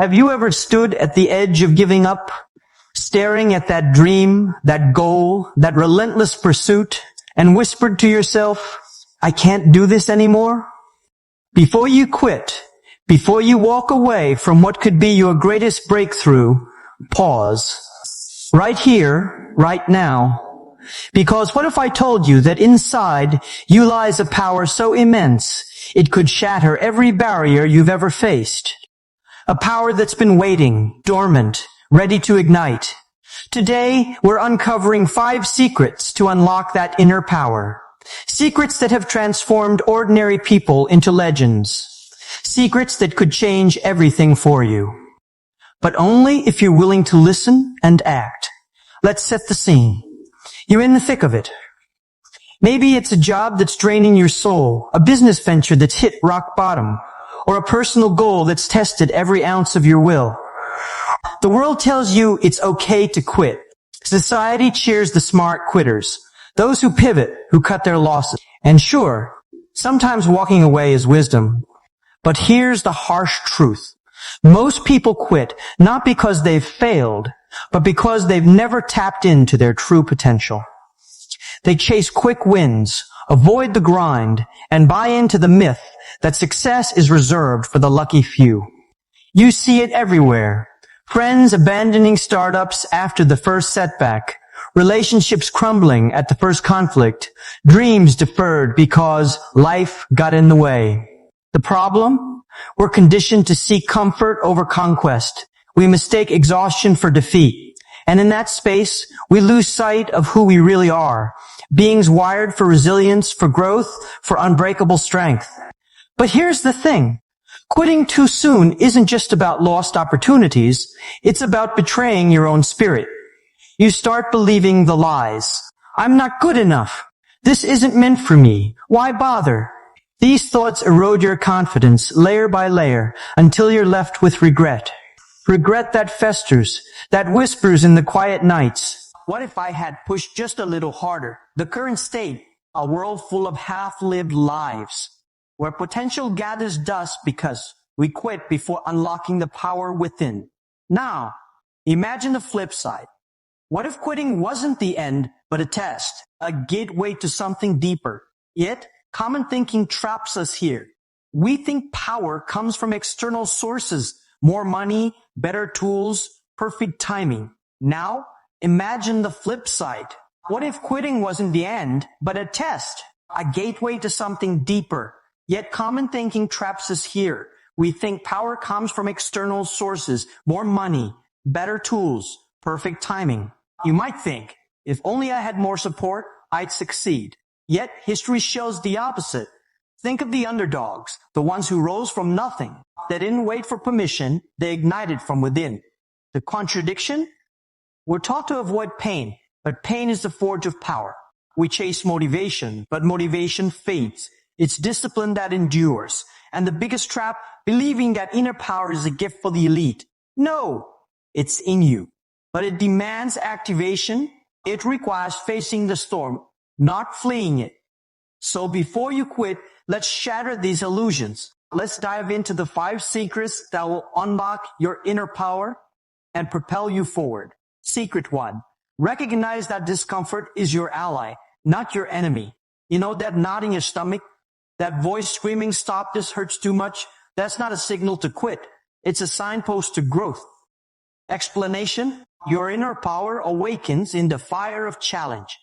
Have you ever stood at the edge of giving up, staring at that dream, that goal, that relentless pursuit, and whispered to yourself, I can't do this anymore? Before you quit, before you walk away from what could be your greatest breakthrough, pause. Right here, right now. Because what if I told you that inside you lies a power so immense it could shatter every barrier you've ever faced? A power that's been waiting, dormant, ready to ignite. Today, we're uncovering 5 secrets to unlock that inner power. Secrets that have transformed ordinary people into legends. Secrets that could change everything for you. But only if you're willing to listen and act. Let's set the scene. You're in the thick of it. Maybe it's a job that's draining your soul, a business venture that's hit rock bottom, or a personal goal that's tested every ounce of your will. The world tells you it's okay to quit. Society cheers the smart quitters, those who pivot, who cut their losses. And sure, sometimes walking away is wisdom. But here's the harsh truth. Most people quit not because they've failed, but because they've never tapped into their true potential. They chase quick wins, avoid the grind, and buy into the myth that success is reserved for the lucky few. You see it everywhere. Friends abandoning startups after the first setback, relationships crumbling at the first conflict, dreams deferred because life got in the way. The problem? We're conditioned to seek comfort over conquest. We mistake exhaustion for defeat. And in that space, we lose sight of who we really are. Beings wired for resilience, for growth, for unbreakable strength. But here's the thing. Quitting too soon isn't just about lost opportunities. It's about betraying your own spirit. You start believing the lies. I'm not good enough. This isn't meant for me. Why bother? These thoughts erode your confidence layer by layer until you're left with regret. Regret that festers, that whispers in the quiet nights. What if I had pushed just a little harder? The current state, a world full of half-lived lives, where potential gathers dust because we quit before unlocking the power within. Now, imagine the flip side. What if quitting wasn't the end, but a test, a gateway to something deeper? Yet, common thinking traps us here. We think power comes from external sources, more money, better tools, perfect timing. Now, imagine the flip side. What if quitting wasn't the end, but a test, a gateway to something deeper? Yet common thinking traps us here. We think power comes from external sources, more money, better tools, perfect timing. You might think, if only I had more support, I'd succeed. Yet history shows the opposite. Think of the underdogs, the ones who rose from nothing. They didn't wait for permission, they ignited from within. The contradiction? We're taught to avoid pain, but pain is the forge of power. We chase motivation, but motivation fades. It's discipline that endures. And the biggest trap, believing that inner power is a gift for the elite. No, it's in you. But it demands activation. It requires facing the storm, not fleeing it. So before you quit, let's shatter these illusions. Let's dive into the 5 secrets that will unlock your inner power and propel you forward. Secret 1. Recognize that discomfort is your ally, not your enemy. You know that knot in your stomach? That voice screaming, stop, this hurts too much? That's not a signal to quit. It's a signpost to growth. Explanation? Your inner power awakens in the fire of challenge.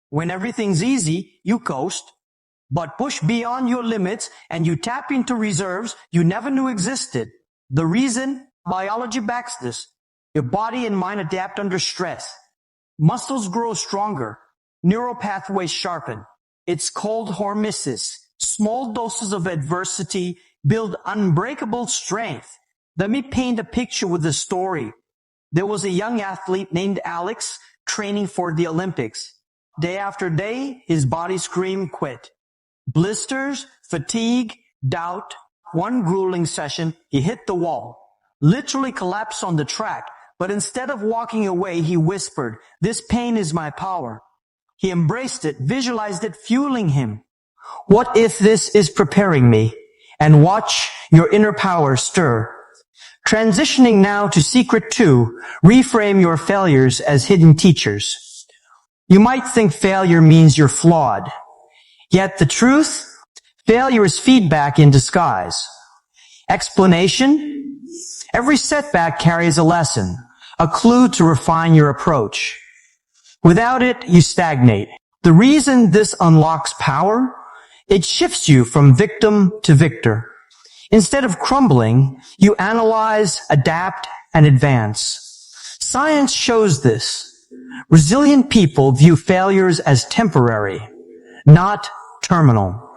When everything's easy, you coast. But push beyond your limits and you tap into reserves you never knew existed. The reason? Biology backs this. Your body and mind adapt under stress. Muscles grow stronger. Neural pathways sharpen. It's called hormesis. Small doses of adversity build unbreakable strength. Let me paint a picture with a story. There was a young athlete named Alex training for the Olympics. Day after day, his body screamed quit. Blisters, fatigue, doubt. One grueling session, he hit the wall. Literally collapsed on the track. But instead of walking away, he whispered, this pain is my power. He embraced it, visualized it fueling him. What if this is preparing me? And watch your inner power stir. Transitioning now to secret 2, reframe your failures as hidden teachers. You might think failure means you're flawed. Yet the truth, failure is feedback in disguise. Explanation, every setback carries a lesson, a clue to refine your approach. Without it, you stagnate. The reason this unlocks power, it shifts you from victim to victor. Instead of crumbling, you analyze, adapt, and advance. Science shows this. Resilient people view failures as temporary, not terminal.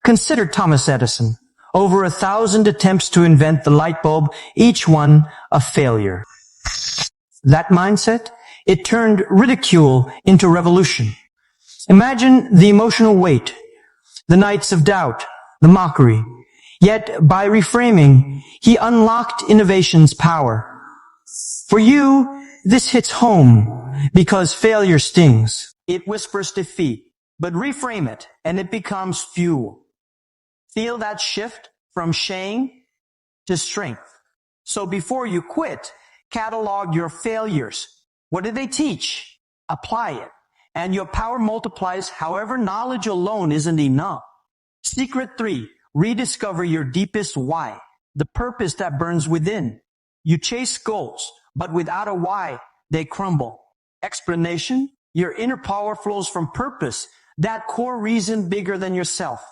Consider Thomas Edison. Over 1,000 attempts to invent the light bulb, each one a failure. That mindset, it turned ridicule into revolution. Imagine the emotional weight, the nights of doubt, the mockery. Yet, by reframing, he unlocked innovation's power. For you, this hits home because failure stings. It whispers defeat, but reframe it and it becomes fuel. Feel that shift from shame to strength. So before you quit, catalog your failures. What did they teach? Apply it. And your power multiplies. However, knowledge alone isn't enough. Secret 3. Rediscover your deepest why, the purpose that burns within. You chase goals, but without a why, they crumble. Explanation, your inner power flows from purpose, that core reason bigger than yourself.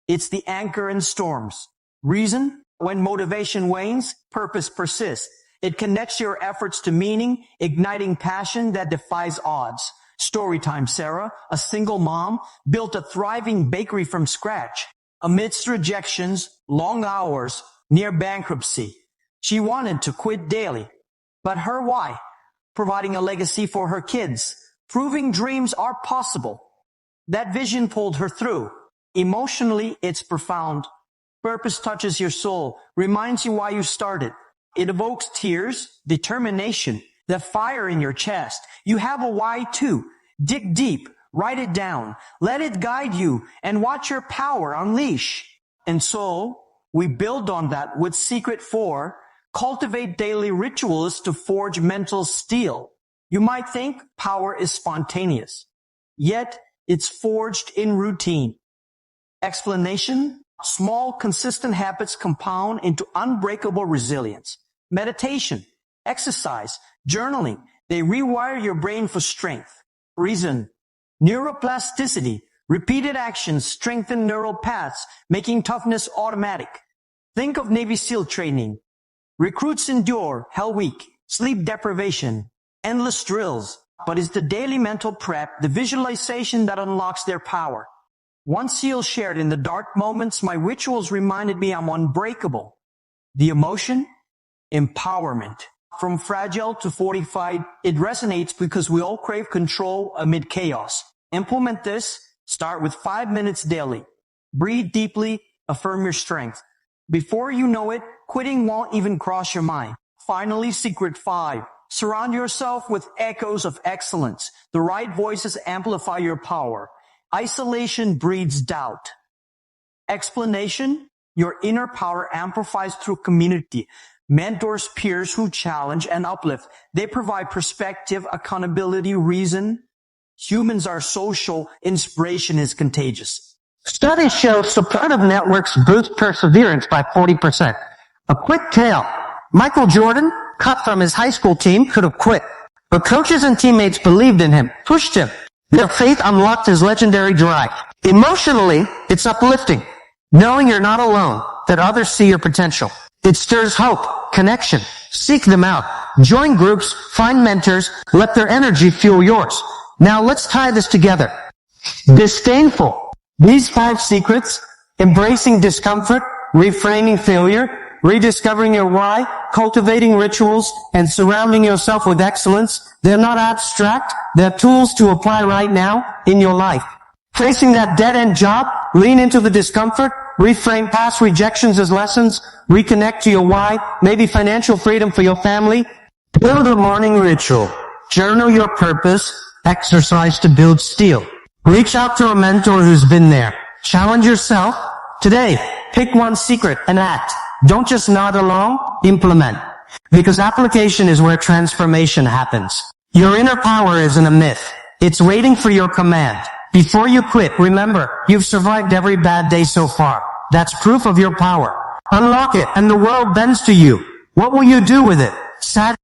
It's the anchor in storms. Reason, when motivation wanes, purpose persists. It connects your efforts to meaning, igniting passion that defies odds. Storytime, Sarah, a single mom, built a thriving bakery from scratch. Amidst rejections, long hours, near bankruptcy, she wanted to quit daily. But her why? Providing a legacy for her kids, proving dreams are possible. That vision pulled her through. Emotionally, it's profound. Purpose touches your soul, reminds you why you started. It evokes tears, determination, the fire in your chest. You have a why too. Dig deep. Write it down. Let it guide you and watch your power unleash. And so, we build on that with Secret 4, cultivate daily rituals to forge mental steel. You might think power is spontaneous, yet it's forged in routine. Explanation, small consistent habits compound into unbreakable resilience. Meditation, exercise, journaling, they rewire your brain for strength. Reason, neuroplasticity, repeated actions strengthen neural paths, making toughness automatic. Think of Navy SEAL training. Recruits endure Hell Week, sleep deprivation, endless drills, but it's the daily mental prep, the visualization that unlocks their power. One SEAL shared, in the dark moments, my rituals reminded me I'm unbreakable. The emotion? Empowerment. From fragile to fortified, it resonates because we all crave control amid chaos. Implement this. Start with 5 minutes daily. Breathe deeply. Affirm your strength. Before you know it, quitting won't even cross your mind. Finally, Secret 5. Surround yourself with echoes of excellence. The right voices amplify your power. Isolation breeds doubt. Explanation, your inner power amplifies through community. Mentors, peers who challenge and uplift. They provide perspective, accountability, reason. Humans are social. Inspiration is contagious. Studies show supportive networks boost perseverance by 40%. A quick tale. Michael Jordan, cut from his high school team, could have quit. But coaches and teammates believed in him, pushed him. Their faith unlocked his legendary drive. Emotionally, it's uplifting. Knowing you're not alone, that others see your potential. It stirs hope, connection. Seek them out. Join groups, find mentors, let their energy fuel yours. Now let's tie this together. Disdainful. These 5 secrets, embracing discomfort, reframing failure, rediscovering your why, cultivating rituals, and surrounding yourself with excellence, they're not abstract, they're tools to apply right now in your life. Facing that dead-end job, lean into the discomfort, reframe past rejections as lessons, reconnect to your why, maybe financial freedom for your family. Build a morning ritual. Journal your purpose, exercise to build steel. Reach out to a mentor who's been there. Challenge yourself. Today, pick one secret and act. Don't just nod along, implement. Because application is where transformation happens. Your inner power isn't a myth. It's waiting for your command. Before you quit, remember, you've survived every bad day so far. That's proof of your power. Unlock it, and the world bends to you. What will you do with it? Sad